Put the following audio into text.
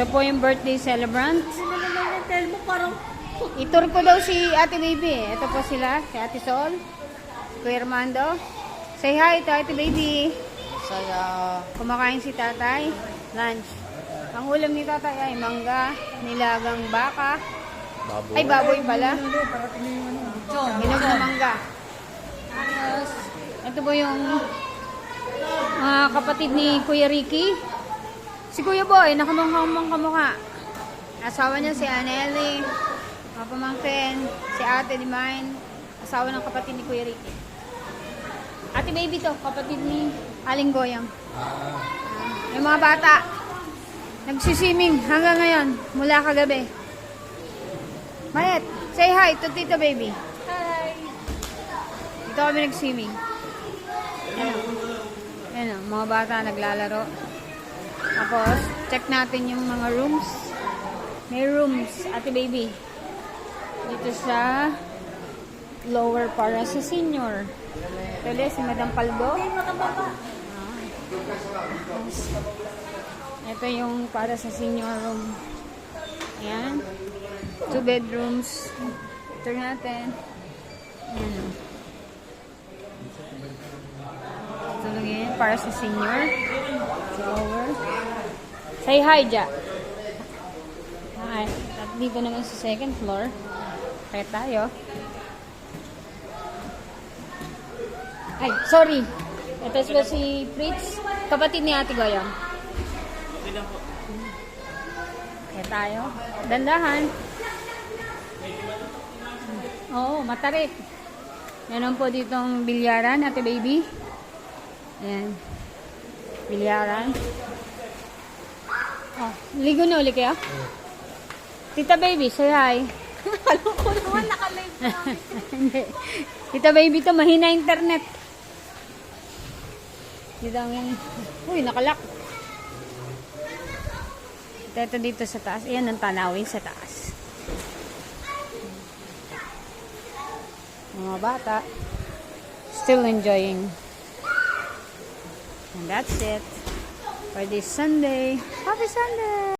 Ito po yung birthday celebrant. Tell mo parang... Itur ko daw si Ate Baby. Ito po sila, si Ate Sol, Kuya Armando. Say hi to Ate Baby. Saya. Kumakain si Tatay. Lunch. Ang ulam ni Tatay ay mangga, nilagang baka. Baboy. Ay, baboy pala. Hinog na mangga. Tapos, ito po yung mga kapatid ni Kuya Ricky. Si Kuya Boy, nakamanghamang kamukha. Asawa niya si Anely. Mga pamangkin, si Ate Divine. Asawa ng kapatid ni Kuya Ricky. Ate Baby to, kapatid ni Aling Goyang. Yung mga bata, nagsiswimming hanggang ngayon, mula kagabi. Mayet, say hi to Tito Baby. Hi! Dito kami nag-swimming. Ayan o, mga bata naglalaro. Tapos, check natin yung mga rooms. May rooms, Ate Baby. Dito sa lower para sa senior. Ito ulit, si Madam Paldo. Ito yung para sa senior room. Ayan. 2 bedrooms. Ito natin. Ayan. Ito lagi para sa senior. Sa lower. Say hi, Ja. Hi. At dito naman sa second floor. Kaya tayo. Ay, sorry. Ito ba si Fritz? Kapatid ni Ate Goyang. Kaya tayo. Dandahan. Oo, matarik. Meron po ditong bilyaran, Ate Baby. Ayan. Bilyaran. Oh, ligo na ulit kayo? Tita Baby, say hi. Alam ko naman, naka-live na. Hindi. Tita Baby to, mahina internet. Dito ang yung... Uy, nakalak. Ito dito sa taas. Ayan ang tanawin sa taas. Mga bata. Still enjoying. And that's it. For this Sunday. Happy Sunday!